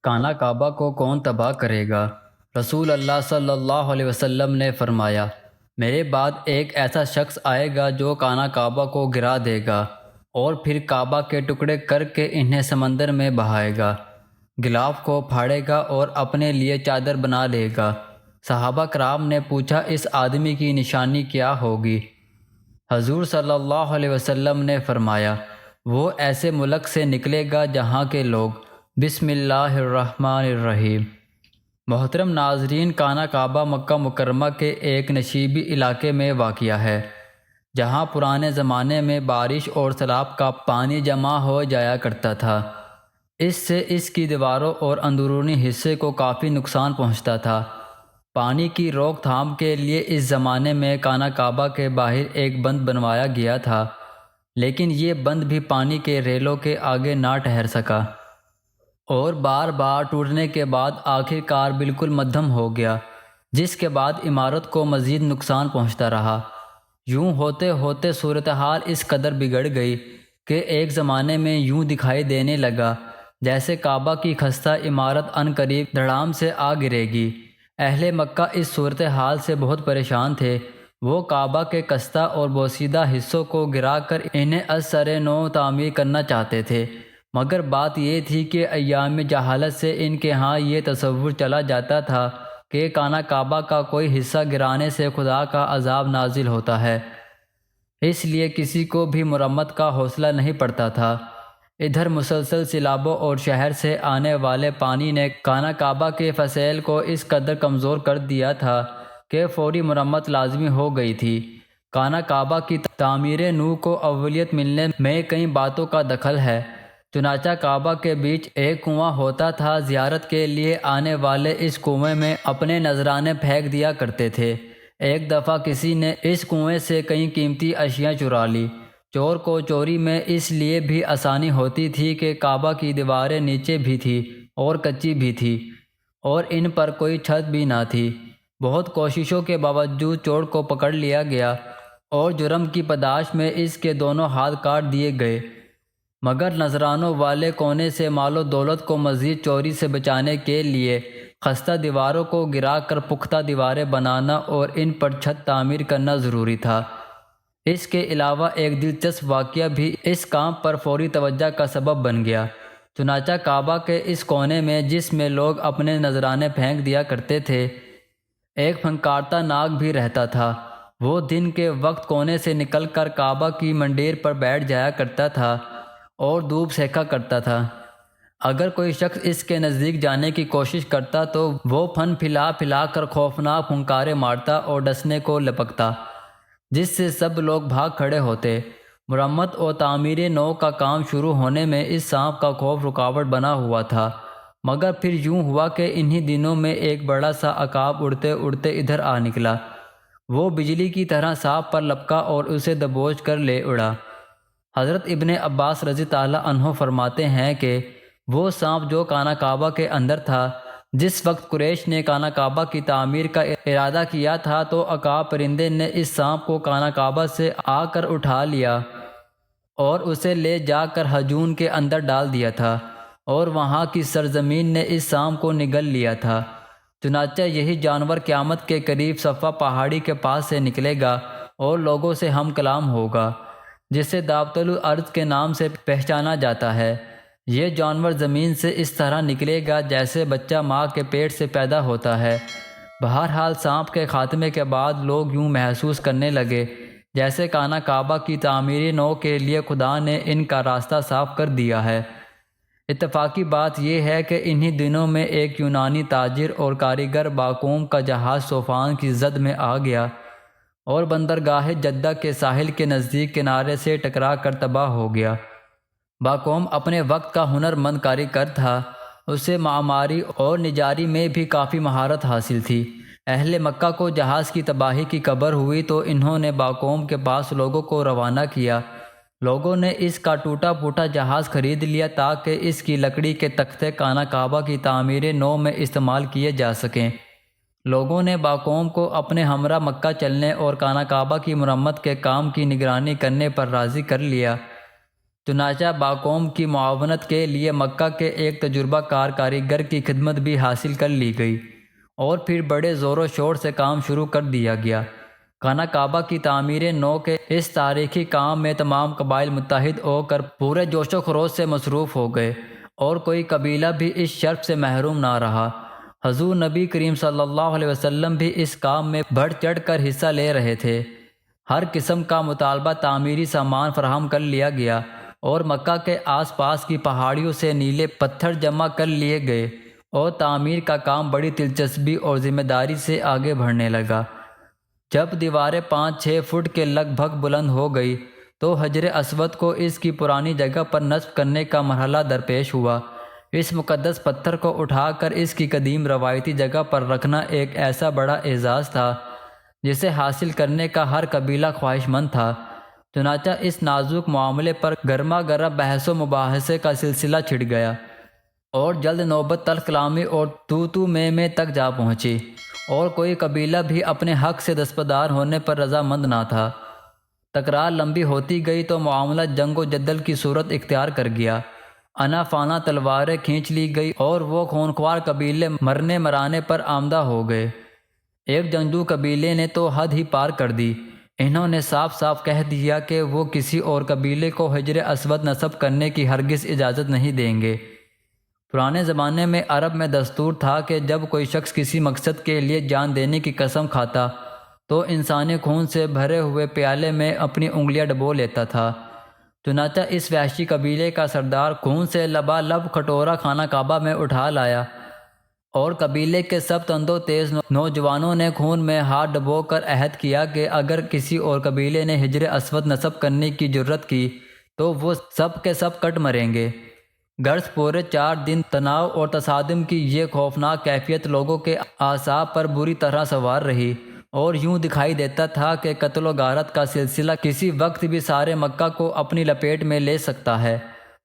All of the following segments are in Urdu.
کانا کعبہ کو کون تباہ کرے گا؟ رسول اللہ صلی اللہ علیہ وسلم نے فرمایا، میرے بعد ایک ایسا شخص آئے گا جو کانا کعبہ کو گرا دے گا اور پھر کعبہ کے ٹکڑے کر کے انہیں سمندر میں بہائے گا، غلاف کو پھاڑے گا اور اپنے لیے چادر بنا لے گا۔ صحابہ کرام نے پوچھا، اس آدمی کی نشانی کیا ہوگی؟ حضور صلی اللہ علیہ وسلم نے فرمایا، وہ ایسے ملک سے نکلے گا جہاں کے لوگ بسم اللہ الرحمن الرحیم۔ محترم ناظرین، کانا کعبہ مکہ مکرمہ کے ایک نشیبی علاقے میں واقع ہے، جہاں پرانے زمانے میں بارش اور سیلاب کا پانی جمع ہو جایا کرتا تھا۔ اس سے اس کی دیواروں اور اندرونی حصے کو کافی نقصان پہنچتا تھا۔ پانی کی روک تھام کے لیے اس زمانے میں کانا کعبہ کے باہر ایک بند بنوایا گیا تھا، لیکن یہ بند بھی پانی کے ریلوں کے آگے نہ ٹھہر سکا اور بار بار ٹوٹنے کے بعد آخر کار بالکل مدھم ہو گیا، جس کے بعد عمارت کو مزید نقصان پہنچتا رہا۔ یوں ہوتے ہوتے صورتحال اس قدر بگڑ گئی کہ ایک زمانے میں یوں دکھائی دینے لگا جیسے کعبہ کی خستہ عمارت عنقریب دھڑام سے آ گرے گی۔ اہل مکہ اس صورتحال سے بہت پریشان تھے۔ وہ کعبہ کے خستہ اور بوسیدہ حصوں کو گرا کر انہیں از سر نو تعمیر کرنا چاہتے تھے، مگر بات یہ تھی کہ ایام جہالت سے ان کے ہاں یہ تصور چلا جاتا تھا کہ کانا کعبہ کا کوئی حصہ گرانے سے خدا کا عذاب نازل ہوتا ہے، اس لیے کسی کو بھی مرمت کا حوصلہ نہیں پڑتا تھا۔ ادھر مسلسل سیلابوں اور شہر سے آنے والے پانی نے کانا کعبہ کے فضائل کو اس قدر کمزور کر دیا تھا کہ فوری مرمت لازمی ہو گئی تھی۔ کانا کعبہ کی تعمیر نو کو اولیت ملنے میں کئی باتوں کا دخل ہے۔ چنانچہ کعبہ کے بیچ ایک کنواں ہوتا تھا، زیارت کے لیے آنے والے اس کنویں میں اپنے نذرانے پھینک دیا کرتے تھے۔ ایک دفعہ کسی نے اس کنویں سے کئی قیمتی اشیاء چرا لی۔ چور کو چوری میں اس لیے بھی آسانی ہوتی تھی کہ کعبہ کی دیواریں نیچے بھی تھی اور کچی بھی تھی اور ان پر کوئی چھت بھی نہ تھی۔ بہت کوششوں کے باوجود چور کو پکڑ لیا گیا اور جرم کی پاداش میں اس کے دونوں ہاتھ کاٹ دیے گئے، مگر نذرانوں والے کونے سے مال و دولت کو مزید چوری سے بچانے کے لیے خستہ دیواروں کو گرا کر پختہ دیواریں بنانا اور ان پر چھت تعمیر کرنا ضروری تھا۔ اس کے علاوہ ایک دلچسپ واقعہ بھی اس کام پر فوری توجہ کا سبب بن گیا۔ چنانچہ کعبہ کے اس کونے میں جس میں لوگ اپنے نذرانے پھینک دیا کرتے تھے، ایک پھنکارتا ناگ بھی رہتا تھا۔ وہ دن کے وقت کونے سے نکل کر کعبہ کی منڈیر پر بیٹھ جایا کرتا تھا اور دھوپ سینکا کرتا تھا۔ اگر کوئی شخص اس کے نزدیک جانے کی کوشش کرتا تو وہ پھن پھلا پھلا کر خوفناک پھنکارے مارتا اور ڈسنے کو لپکتا، جس سے سب لوگ بھاگ کھڑے ہوتے۔ مرمت اور تعمیر نو کا کام شروع ہونے میں اس سانپ کا خوف رکاوٹ بنا ہوا تھا، مگر پھر یوں ہوا کہ انہی دنوں میں ایک بڑا سا عقاب اڑتے اڑتے ادھر آ نکلا۔ وہ بجلی کی طرح سانپ پر لپکا اور اسے دبوچ کر لے اڑا۔ حضرت ابن عباس رضی اللہ عنہ فرماتے ہیں کہ وہ سانپ جو کانا کعبہ کے اندر تھا، جس وقت قریش نے کانا کعبہ کی تعمیر کا ارادہ کیا تھا تو عقاب پرندے نے اس سانپ کو کانا کعبہ سے آ کر اٹھا لیا اور اسے لے جا کر ہجون کے اندر ڈال دیا تھا، اور وہاں کی سرزمین نے اس سانپ کو نگل لیا تھا۔ چنانچہ یہی جانور قیامت کے قریب صفا پہاڑی کے پاس سے نکلے گا اور لوگوں سے ہم کلام ہوگا، جسے دابۃ الارض کے نام سے پہچانا جاتا ہے۔ یہ جانور زمین سے اس طرح نکلے گا جیسے بچہ ماں کے پیٹ سے پیدا ہوتا ہے۔ بہرحال سانپ کے خاتمے کے بعد لوگ یوں محسوس کرنے لگے جیسے کانا کعبہ کی تعمیر نو کے لیے خدا نے ان کا راستہ صاف کر دیا ہے۔ اتفاقی بات یہ ہے کہ انہی دنوں میں ایک یونانی تاجر اور کاریگر باقوم کا جہاز طوفان کی زد میں آ گیا اور بندرگاہ جدہ کے ساحل کے نزدیک کنارے سے ٹکرا کر تباہ ہو گیا۔ باقوم اپنے وقت کا ہنر مند کاریگر تھا، اسے معماری اور نجاری میں بھی کافی مہارت حاصل تھی۔ اہل مکہ کو جہاز کی تباہی کی خبر ہوئی تو انہوں نے باقوم کے پاس لوگوں کو روانہ کیا۔ لوگوں نے اس کا ٹوٹا پھوٹا جہاز خرید لیا تاکہ اس کی لکڑی کے تختے کانا کعبہ کی تعمیر نو میں استعمال کیے جا سکیں۔ لوگوں نے باقوم کو اپنے ہمراہ مکہ چلنے اور کانا کعبہ کی مرمت کے کام کی نگرانی کرنے پر راضی کر لیا۔ چنانچہ باقوم کی معاونت کے لیے مکہ کے ایک تجربہ کار کاریگر کی خدمت بھی حاصل کر لی گئی اور پھر بڑے زور و شور سے کام شروع کر دیا گیا۔ خانہ کعبہ کی تعمیر نو کے اس تاریخی کام میں تمام قبائل متحد ہو کر پورے جوش و خروش سے مصروف ہو گئے اور کوئی قبیلہ بھی اس شرف سے محروم نہ رہا۔ حضور نبی کریم صلی اللہ علیہ وسلم بھی اس کام میں بڑھ چڑھ کر حصہ لے رہے تھے۔ ہر قسم کا مطالبہ تعمیری سامان فراہم کر لیا گیا اور مکہ کے آس پاس کی پہاڑیوں سے نیلے پتھر جمع کر لیے گئے اور تعمیر کا کام بڑی دلچسپی اور ذمہ داری سے آگے بڑھنے لگا۔ جب دیواریں 5-6 فٹ کے لگ بھگ بلند ہو گئی تو حجر اسود کو اس کی پرانی جگہ پر نصب کرنے کا مرحلہ درپیش ہوا۔ اس مقدس پتھر کو اٹھا کر اس کی قدیم روایتی جگہ پر رکھنا ایک ایسا بڑا اعزاز تھا جسے حاصل کرنے کا ہر قبیلہ خواہش مند تھا۔ چنانچہ اس نازک معاملے پر گرما گرم بحث و مباحثے کا سلسلہ چھڑ گیا اور جلد نوبت تلخ کلامی اور تو میں تک جا پہنچی، اور کوئی قبیلہ بھی اپنے حق سے دستبردار ہونے پر رضامند نہ تھا۔ تکرار لمبی ہوتی گئی تو معاملہ جنگ و جدل کی صورت اختیار کر گیا۔ انا فانا تلواریں کھینچ لی گئی اور وہ خونخوار قبیلے مرنے مرانے پر آمدہ ہو گئے۔ ایک جنگجو قبیلے نے تو حد ہی پار کر دی۔ انہوں نے صاف صاف کہہ دیا کہ وہ کسی اور قبیلے کو حجر اسود نصب کرنے کی ہرگز اجازت نہیں دیں گے۔ پرانے زمانے میں عرب میں دستور تھا کہ جب کوئی شخص کسی مقصد کے لیے جان دینے کی قسم کھاتا تو انسانی خون سے بھرے ہوئے پیالے میں اپنی انگلیاں ڈبو لیتا تھا۔ چنانچہ اس وحشی قبیلے کا سردار خون سے لبالب کھٹورا خانہ کعبہ میں اٹھا لایا اور قبیلے کے سب تندو تیز نوجوانوں نے خون میں ہاتھ ڈبو کر عہد کیا کہ اگر کسی اور قبیلے نے حجر اسود نصب کرنے کی جرت کی تو وہ سب کے سب کٹ مریں گے۔ غرض پورے 4 دن تناؤ اور تصادم کی یہ خوفناک کیفیت لوگوں کے اعصاب پر بری طرح سوار رہی اور یوں دکھائی دیتا تھا کہ قتل و غارت کا سلسلہ کسی وقت بھی سارے مکہ کو اپنی لپیٹ میں لے سکتا ہے۔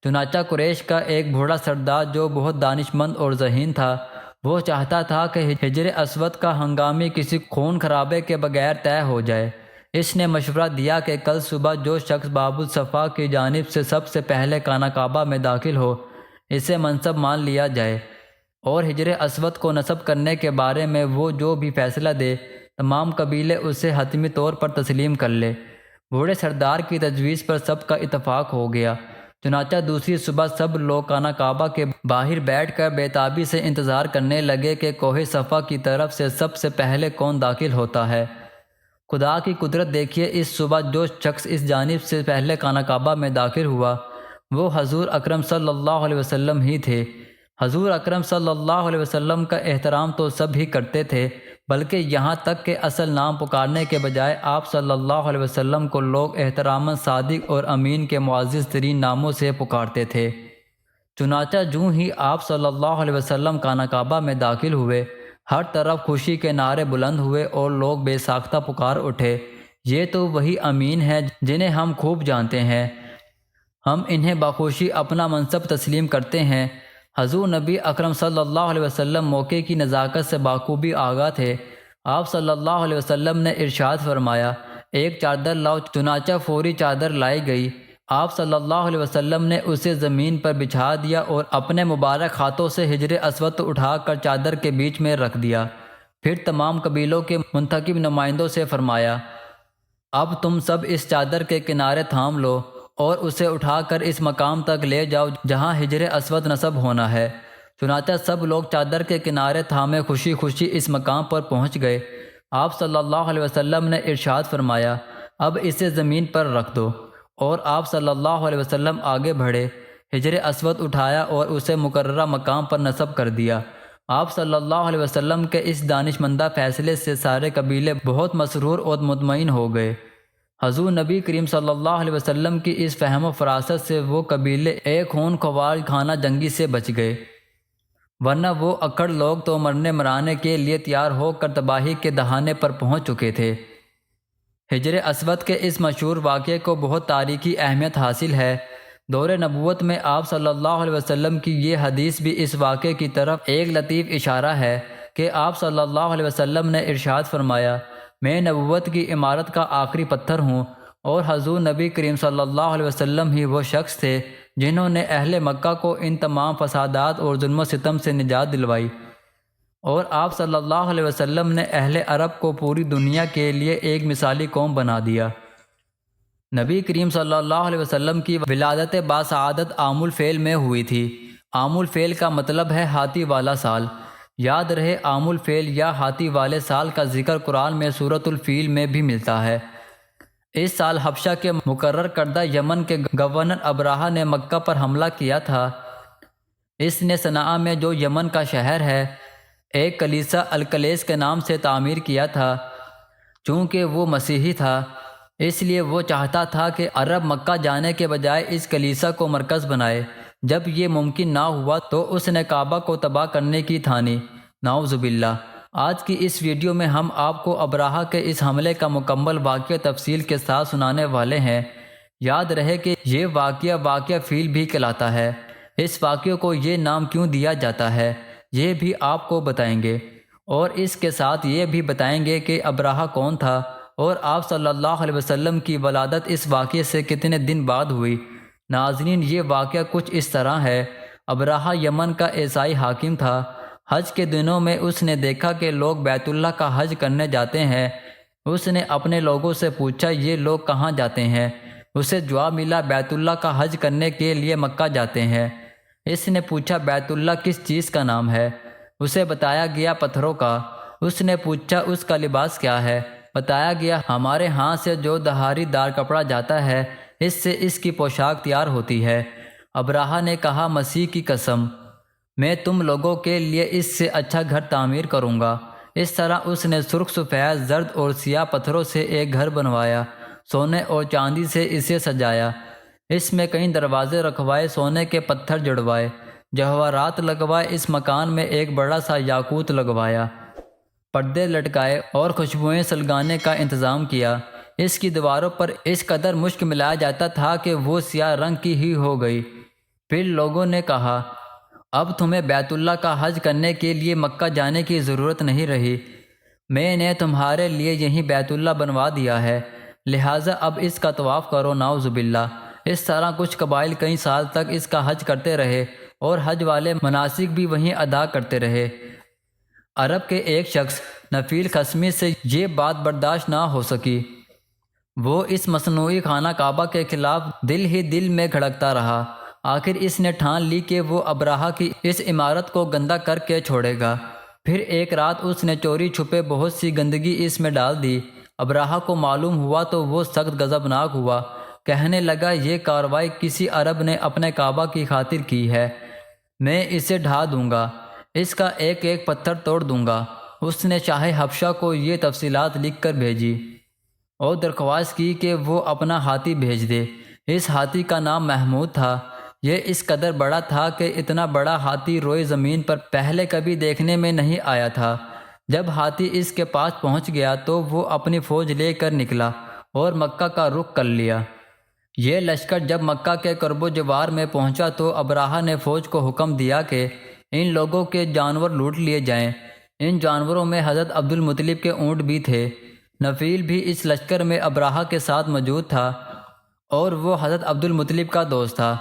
چنانچہ قریش کا ایک بوڑھا سردار جو بہت دانش مند اور ذہین تھا، وہ چاہتا تھا کہ حجر اسود کا ہنگامی کسی خون خرابے کے بغیر طے ہو جائے۔ اس نے مشورہ دیا کہ کل صبح جو شخص باب الصفا کی جانب سے سب سے پہلے خانہ کعبہ میں داخل ہو اسے منصب مان لیا جائے اور حجر اسود کو نصب کرنے کے بارے میں وہ جو بھی فیصلہ دے تمام قبیلے اسے حتمی طور پر تسلیم کر لے۔ بوڑھے سردار کی تجویز پر سب کا اتفاق ہو گیا۔ چنانچہ دوسری صبح سب لوگ خانہ کعبہ کے باہر بیٹھ کر بے تابی سے انتظار کرنے لگے کہ کوہ صفا کی طرف سے سب سے پہلے کون داخل ہوتا ہے۔ خدا کی قدرت دیکھیے، اس صبح جو شخص اس جانب سے پہلے خانہ کعبہ میں داخل ہوا وہ حضور اکرم صلی اللہ علیہ وسلم ہی تھے۔ حضور اکرم صلی اللہ علیہ وسلم کا احترام تو سب ہی کرتے تھے، بلکہ یہاں تک کہ اصل نام پکارنے کے بجائے آپ صلی اللہ علیہ وسلم کو لوگ احتراماً صادق اور امین کے معزز ترین ناموں سے پکارتے تھے۔ چنانچہ جوں ہی آپ صلی اللہ علیہ وسلم خانہ کعبہ میں داخل ہوئے، ہر طرف خوشی کے نعرے بلند ہوئے اور لوگ بے ساختہ پکار اٹھے، یہ تو وہی امین ہیں جنہیں ہم خوب جانتے ہیں، ہم انہیں بخوشی اپنا منصب تسلیم کرتے ہیں۔ حضور نبی اکرم صلی اللہ علیہ وسلم موقع کی نزاکت سے بخوبی آگاہ تھے۔ آپ صلی اللہ علیہ وسلم نے ارشاد فرمایا، ایک چادر لاؤ۔ چنانچہ فوری چادر لائی گئی۔ آپ صلی اللہ علیہ وسلم نے اسے زمین پر بچھا دیا اور اپنے مبارک ہاتھوں سے حجر اسود اٹھا کر چادر کے بیچ میں رکھ دیا۔ پھر تمام قبیلوں کے منتخب نمائندوں سے فرمایا، اب تم سب اس چادر کے کنارے تھام لو اور اسے اٹھا کر اس مقام تک لے جاؤ جہاں حجر اسود نصب ہونا ہے۔ چنانچہ سب لوگ چادر کے کنارے تھامے خوشی خوشی اس مقام پر پہنچ گئے۔ آپ صلی اللہ علیہ وسلم نے ارشاد فرمایا، اب اسے زمین پر رکھ دو، اور آپ صلی اللہ علیہ وسلم آگے بڑھے، حجر اسود اٹھایا اور اسے مقررہ مقام پر نصب کر دیا۔ آپ صلی اللہ علیہ وسلم کے اس دانشمندہ فیصلے سے سارے قبیلے بہت مسرور اور مطمئن ہو گئے۔ حضور نبی کریم صلی اللہ علیہ وسلم کی اس فہم و فراست سے وہ قبیلے ایک خون خوار خانہ جنگی سے بچ گئے، ورنہ وہ اکڑ لوگ تو مرنے مرانے کے لیے تیار ہو کر تباہی کے دہانے پر پہنچ چکے تھے۔ حجر اسود کے اس مشہور واقعے کو بہت تاریخی اہمیت حاصل ہے۔ دور نبوت میں آپ صلی اللہ علیہ وسلم کی یہ حدیث بھی اس واقعے کی طرف ایک لطیف اشارہ ہے کہ آپ صلی اللہ علیہ وسلم نے ارشاد فرمایا، میں نبوت کی عمارت کا آخری پتھر ہوں اور حضور نبی کریم صلی اللہ علیہ وسلم ہی وہ شخص تھے جنہوں نے اہل مکہ کو ان تمام فسادات اور ظلم و ستم سے نجات دلوائی، اور آپ صلی اللہ علیہ وسلم نے اہل عرب کو پوری دنیا کے لیے ایک مثالی قوم بنا دیا۔ نبی کریم صلی اللہ علیہ وسلم کی ولادت باسعادت عام الفیل میں ہوئی تھی۔ عام الفیل کا مطلب ہے ہاتھی والا سال۔ یاد رہے، عام الفیل یا ہاتھی والے سال کا ذکر قرآن میں سورۃ الفیل میں بھی ملتا ہے۔ اس سال حبشہ کے مقرر کردہ یمن کے گورنر ابراہہ نے مکہ پر حملہ کیا تھا۔ اس نے صنعاء میں، جو یمن کا شہر ہے، ایک کلیسا الکلیس کے نام سے تعمیر کیا تھا۔ چونکہ وہ مسیحی تھا، اس لیے وہ چاہتا تھا کہ عرب مکہ جانے کے بجائے اس کلیسا کو مرکز بنائے۔ جب یہ ممکن نہ ہوا تو اس نے کعبہ کو تباہ کرنے کی ٹھانی، نعوذ باللہ۔ آج کی اس ویڈیو میں ہم آپ کو ابراہہ کے اس حملے کا مکمل واقعہ تفصیل کے ساتھ سنانے والے ہیں۔ یاد رہے کہ یہ واقعہ فیل بھی کہلاتا ہے۔ اس واقعے کو یہ نام کیوں دیا جاتا ہے، یہ بھی آپ کو بتائیں گے، اور اس کے ساتھ یہ بھی بتائیں گے کہ ابراہہ کون تھا اور آپ صلی اللہ علیہ وسلم کی ولادت اس واقعے سے کتنے دن بعد ہوئی۔ ناظرین، یہ واقعہ کچھ اس طرح ہے۔ ابراہہ یمن کا عیسائی حاکم تھا۔ حج کے دنوں میں اس نے دیکھا کہ لوگ بیت اللہ کا حج کرنے جاتے ہیں۔ اس نے اپنے لوگوں سے پوچھا، یہ لوگ کہاں جاتے ہیں؟ اسے جواب ملا، بیت اللہ کا حج کرنے کے لیے مکہ جاتے ہیں۔ اس نے پوچھا، بیت اللہ کس چیز کا نام ہے؟ اسے بتایا گیا، پتھروں کا۔ اس نے پوچھا، اس کا لباس کیا ہے؟ بتایا گیا، ہمارے ہاں سے جو دھاری دار کپڑا جاتا ہے، اس سے اس کی پوشاک تیار ہوتی ہے۔ ابراہہ نے کہا، مسیح کی قسم، میں تم لوگوں کے لیے اس سے اچھا گھر تعمیر کروں گا۔ اس طرح اس نے سرخ، سفید، زرد اور سیاہ پتھروں سے ایک گھر بنوایا، سونے اور چاندی سے اسے سجایا۔ اس میں کئی دروازے رکھوائے، سونے کے پتھر جڑوائے، جواہرات لگوائے۔ اس مکان میں ایک بڑا سا یاقوت لگوایا، پردے لٹکائے اور خوشبوئیں سلگانے کا انتظام کیا۔ اس کی دیواروں پر اس قدر مشک ملایا جاتا تھا کہ وہ سیاہ رنگ کی ہی ہو گئی۔ پھر لوگوں نے کہا، اب تمہیں بیت اللہ کا حج کرنے کے لیے مکہ جانے کی ضرورت نہیں رہی، میں نے تمہارے لیے یہیں بیت اللہ بنوا دیا ہے، لہٰذا اب اس کا طواف کرو، نعوذ باللہ۔ اس طرح کچھ قبائل کئی سال تک اس کا حج کرتے رہے اور حج والے مناسک بھی وہیں ادا کرتے رہے۔ عرب کے ایک شخص نفیل خصمی سے یہ بات برداشت نہ ہو سکی۔ وہ اس مصنوعی خانہ کعبہ کے خلاف دل ہی دل میں کھڑکتا رہا۔ آخر اس نے ٹھان لی کہ وہ ابراہہ کی اس عمارت کو گندہ کر کے چھوڑے گا۔ پھر ایک رات اس نے چوری چھپے بہت سی گندگی اس میں ڈال دی۔ ابراہہ کو معلوم ہوا تو وہ سخت غضبناک ہوا، کہنے لگا، یہ کارروائی کسی عرب نے اپنے کعبہ کی خاطر کی ہے، میں اسے ڈھا دوں گا، اس کا ایک ایک پتھر توڑ دوں گا۔ اس نے شاہ حبشہ کو یہ تفصیلات لکھ کر بھیجی اور درخواست کی کہ وہ اپنا ہاتھی بھیج دے۔ اس ہاتھی کا نام محمود تھا۔ یہ اس قدر بڑا تھا کہ اتنا بڑا ہاتھی روئے زمین پر پہلے کبھی دیکھنے میں نہیں آیا تھا۔ جب ہاتھی اس کے پاس پہنچ گیا تو وہ اپنی فوج لے کر نکلا اور مکہ کا رخ کر لیا۔ یہ لشکر جب مکہ کے قرب و جوار میں پہنچا تو ابراہہ نے فوج کو حکم دیا کہ ان لوگوں کے جانور لوٹ لیے جائیں۔ ان جانوروں میں حضرت عبد المطلب کے اونٹ بھی تھے۔ نفیل بھی اس لشکر میں ابراہہ کے ساتھ موجود تھا اور وہ حضرت عبد المطلب کا دوست تھا۔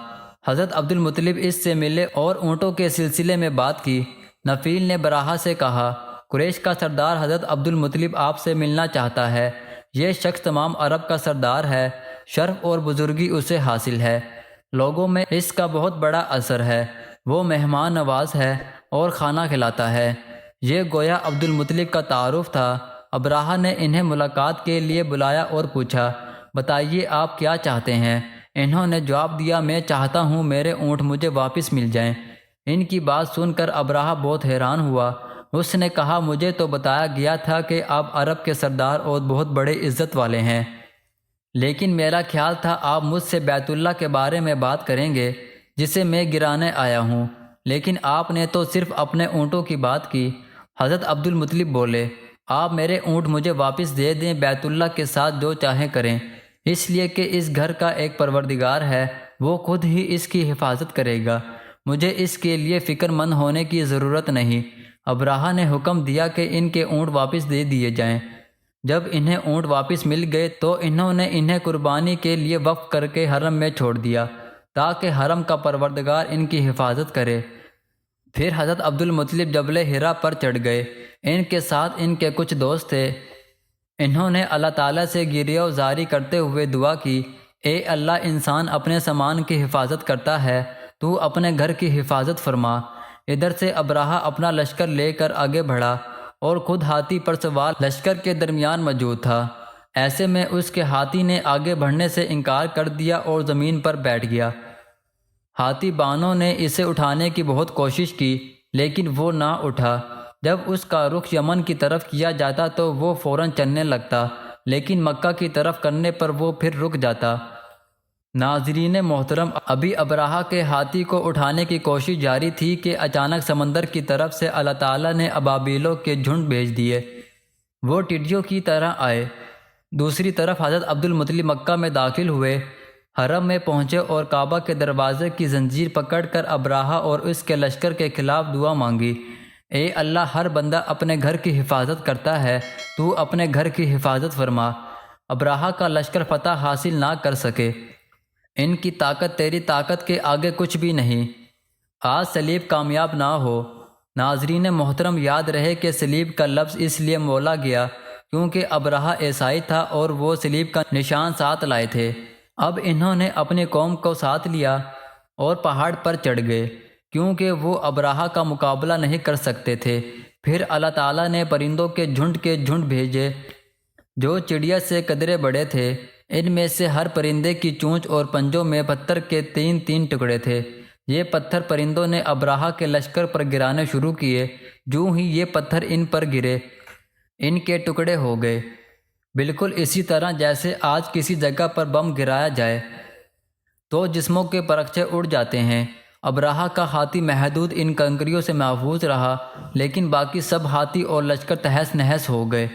حضرت عبد المطلب اس سے ملے اور اونٹوں کے سلسلے میں بات کی۔ نفیل نے براہہ سے کہا، قریش کا سردار حضرت عبد المطلب آپ سے ملنا چاہتا ہے۔ یہ شخص تمام عرب کا سردار ہے، شرف اور بزرگی اسے حاصل ہے، لوگوں میں اس کا بہت بڑا اثر ہے، وہ مہمان نواز ہے اور کھانا کھلاتا ہے۔ یہ گویا عبد المطلب کا تعارف تھا۔ ابراہہ نے انہیں ملاقات کے لیے بلایا اور پوچھا، بتائیے آپ کیا چاہتے ہیں؟ انہوں نے جواب دیا، میں چاہتا ہوں میرے اونٹ مجھے واپس مل جائیں۔ ان کی بات سن کر ابراہہ بہت حیران ہوا۔ اس نے کہا، مجھے تو بتایا گیا تھا کہ آپ عرب کے سردار اور بہت بڑے عزت والے ہیں، لیکن میرا خیال تھا آپ مجھ سے بیت اللہ کے بارے میں بات کریں گے جسے میں گرانے آیا ہوں، لیکن آپ نے تو صرف اپنے اونٹوں کی بات کی۔ حضرت عبد المطلب بولے، آپ میرے اونٹ مجھے واپس دے دیں، بیت اللہ کے ساتھ جو چاہیں کریں، اس لیے کہ اس گھر کا ایک پروردگار ہے، وہ خود ہی اس کی حفاظت کرے گا، مجھے اس کے لیے فکر مند ہونے کی ضرورت نہیں۔ ابراہہ نے حکم دیا کہ ان کے اونٹ واپس دے دیے جائیں۔ جب انہیں اونٹ واپس مل گئے تو انہوں نے انہیں قربانی کے لیے وقف کر کے حرم میں چھوڑ دیا تاکہ حرم کا پروردگار ان کی حفاظت کرے۔ پھر حضرت عبد المطلب جبل حرا پر چڑھ گئے۔ ان کے ساتھ ان کے کچھ دوست تھے۔ انہوں نے اللہ تعالیٰ سے گریہ وزاری کرتے ہوئے دعا کی، اے اللہ، انسان اپنے سامان کی حفاظت کرتا ہے، تو اپنے گھر کی حفاظت فرما۔ ادھر سے ابراہہ اپنا لشکر لے کر آگے بڑھا اور خود ہاتھی پر سوار لشکر کے درمیان موجود تھا۔ ایسے میں اس کے ہاتھی نے آگے بڑھنے سے انکار کر دیا اور زمین پر بیٹھ گیا۔ ہاتھی بانوں نے اسے اٹھانے کی بہت کوشش کی لیکن وہ نہ اٹھا۔ جب اس کا رخ یمن کی طرف کیا جاتا تو وہ فوراً چلنے لگتا، لیکن مکہ کی طرف کرنے پر وہ پھر رک جاتا۔ ناظرین محترم، ابھی ابراہہ کے ہاتھی کو اٹھانے کی کوشش جاری تھی کہ اچانک سمندر کی طرف سے اللہ تعالیٰ نے ابابیلوں کے جھنڈ بھیج دیے۔ وہ ٹڈیوں کی طرح آئے۔ دوسری طرف حضرت عبد المطلب مکہ میں داخل ہوئے، حرم میں پہنچے اور کعبہ کے دروازے کی زنجیر پکڑ کر ابراہہ اور اس کے لشکر کے خلاف دعا مانگی، اے اللہ، ہر بندہ اپنے گھر کی حفاظت کرتا ہے، تو اپنے گھر کی حفاظت فرما۔ ابراہہ کا لشکر فتح حاصل نہ کر سکے، ان کی طاقت تیری طاقت کے آگے کچھ بھی نہیں۔ آج صلیب کامیاب نہ ہو۔ ناظرین محترم، یاد رہے کہ صلیب کا لفظ اس لیے بولا گیا کیونکہ ابراہہ عیسائی تھا اور وہ صلیب کا نشان ساتھ لائے تھے۔ اب انہوں نے اپنی قوم کو ساتھ لیا اور پہاڑ پر چڑھ گئے کیونکہ وہ ابراہہ کا مقابلہ نہیں کر سکتے تھے۔ پھر اللہ تعالیٰ نے پرندوں کے جھنڈ بھیجے جو چڑیا سے قدرے بڑے تھے۔ ان میں سے ہر پرندے کی چونچ اور پنجوں میں پتھر کے 3 ٹکڑے تھے۔ یہ پتھر پرندوں نے ابراہہ کے لشکر پر گرانے شروع کیے۔ جو ہی یہ پتھر ان پر گرے، ان کے ٹکڑے ہو گئے، بالکل اسی طرح جیسے آج کسی جگہ پر بم گرایا جائے تو جسموں کے پرخچے اڑ جاتے ہیں۔ ابراہہ کا ہاتھی محدود ان کنکریوں سے محفوظ رہا، لیکن باقی سب ہاتھی اور لشکر تہس نہس ہو گئے۔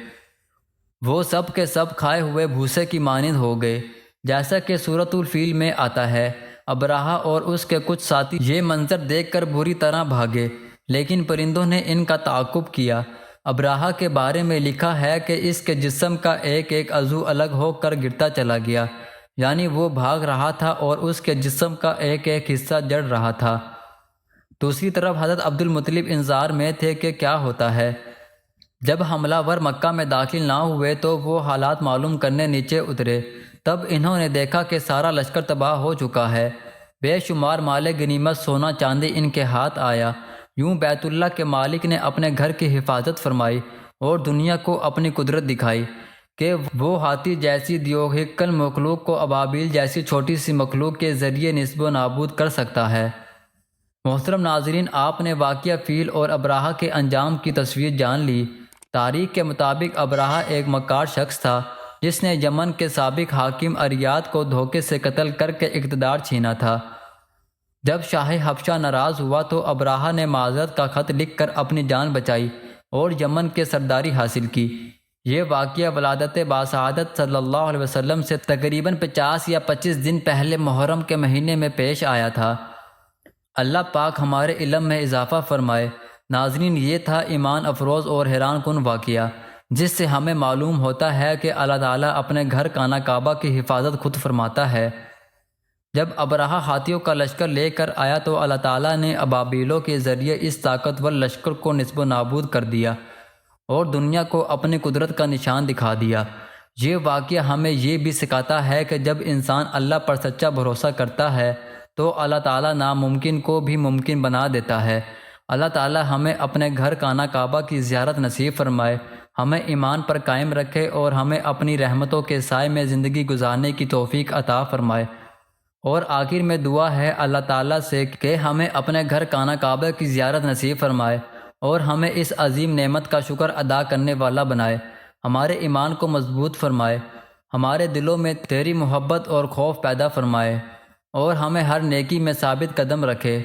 وہ سب کے سب کھائے ہوئے بھوسے کی مانند ہو گئے، جیسا کہ سورۃ الفیل میں آتا ہے۔ ابراہہ اور اس کے کچھ ساتھی یہ منظر دیکھ کر بری طرح بھاگے، لیکن پرندوں نے ان کا تعاقب کیا۔ ابراہہ کے بارے میں لکھا ہے کہ اس کے جسم کا ایک عضو الگ ہو کر گرتا چلا گیا، یعنی وہ بھاگ رہا تھا اور اس کے جسم کا ایک حصہ جڑ رہا تھا۔ دوسری طرف حضرت عبد المطلب انتظار میں تھے کہ کیا ہوتا ہے۔ جب حملہ ور مکہ میں داخل نہ ہوئے تو وہ حالات معلوم کرنے نیچے اترے۔ تب انہوں نے دیکھا کہ سارا لشکر تباہ ہو چکا ہے، بے شمار مال غنیمت سونا چاندی ان کے ہاتھ آیا۔ یوں بیت اللہ کے مالک نے اپنے گھر کی حفاظت فرمائی اور دنیا کو اپنی قدرت دکھائی کہ وہ ہاتھی جیسی دیوہکل مخلوق کو ابابیل جیسی چھوٹی سی مخلوق کے ذریعے نصب و نابود کر سکتا ہے۔ محترم ناظرین، آپ نے واقعہ فیل اور ابراہہ کے انجام کی تصویر جان لی۔ تاریخ کے مطابق ابراہہ ایک مکار شخص تھا جس نے یمن کے سابق حاکم اریاد کو دھوکے سے قتل کر کے اقتدار چھینا تھا۔ جب شاہ حبشہ ناراض ہوا تو ابراہہ نے معذرت کا خط لکھ کر اپنی جان بچائی اور یمن کے سرداری حاصل کی۔ یہ واقعہ ولادت باسعادت صلی اللہ علیہ وسلم سے تقریباً 50 یا 25 دن پہلے محرم کے مہینے میں پیش آیا تھا۔ اللہ پاک ہمارے علم میں اضافہ فرمائے۔ ناظرین، یہ تھا ایمان افروز اور حیران کن واقعہ، جس سے ہمیں معلوم ہوتا ہے کہ اللہ تعالیٰ اپنے گھر خانہ کعبہ کی حفاظت خود فرماتا ہے۔ جب ابراہہ ہاتھیوں کا لشکر لے کر آیا تو اللہ تعالیٰ نے ابابیلوں کے ذریعے اس طاقتور لشکر کو نصب و نابود کر دیا اور دنیا کو اپنی قدرت کا نشان دکھا دیا۔ یہ واقعہ ہمیں یہ بھی سکھاتا ہے کہ جب انسان اللہ پر سچا بھروسہ کرتا ہے تو اللہ تعالیٰ ناممکن کو بھی ممکن بنا دیتا ہے۔ اللہ تعالیٰ ہمیں اپنے گھر خانہ کعبہ کی زیارت نصیب فرمائے، ہمیں ایمان پر قائم رکھے اور ہمیں اپنی رحمتوں کے سائے میں زندگی گزارنے کی توفیق عطا فرمائے۔ اور آخر میں دعا ہے اللہ تعالیٰ سے کہ ہمیں اپنے گھر خانہ کعبہ کی زیارت نصیب فرمائے اور ہمیں اس عظیم نعمت کا شکر ادا کرنے والا بنائے، ہمارے ایمان کو مضبوط فرمائے، ہمارے دلوں میں تیری محبت اور خوف پیدا فرمائے اور ہمیں ہر نیکی میں ثابت قدم رکھے،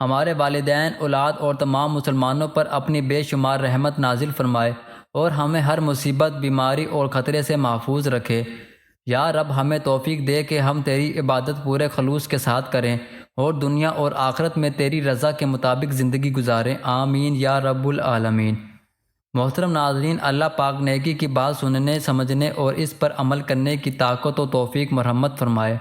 ہمارے والدین، اولاد اور تمام مسلمانوں پر اپنی بے شمار رحمت نازل فرمائے اور ہمیں ہر مصیبت، بیماری اور خطرے سے محفوظ رکھے۔ یا رب، ہمیں توفیق دے کہ ہم تیری عبادت پورے خلوص کے ساتھ کریں اور دنیا اور آخرت میں تیری رضا کے مطابق زندگی گزاریں۔ آمین یا رب العالمین۔ محترم ناظرین، اللہ پاک نیکی کی بات سننے، سمجھنے اور اس پر عمل کرنے کی طاقت و توفیق مرحمت فرمائے۔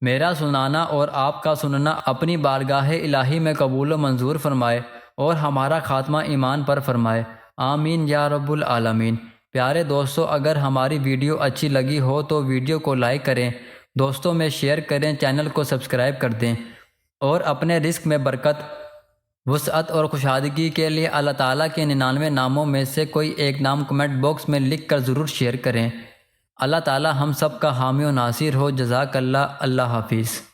میرا سنانا اور آپ کا سننا اپنی بارگاہ الہی میں قبول و منظور فرمائے اور ہمارا خاتمہ ایمان پر فرمائے، آمین یا رب العالمین۔ پیارے دوستو، اگر ہماری ویڈیو اچھی لگی ہو تو ویڈیو کو لائک کریں، دوستوں میں شیئر کریں، چینل کو سبسکرائب کر دیں اور اپنے رزق میں برکت، وسعت اور خوشحالگی کے لیے اللہ تعالیٰ کے 99 ناموں میں سے کوئی ایک نام کمنٹ باکس میں لکھ کر ضرور شیئر کریں۔ اللہ تعالیٰ ہم سب کا حامی و ناصر ہو۔ جزاک اللہ۔ اللہ حافظ۔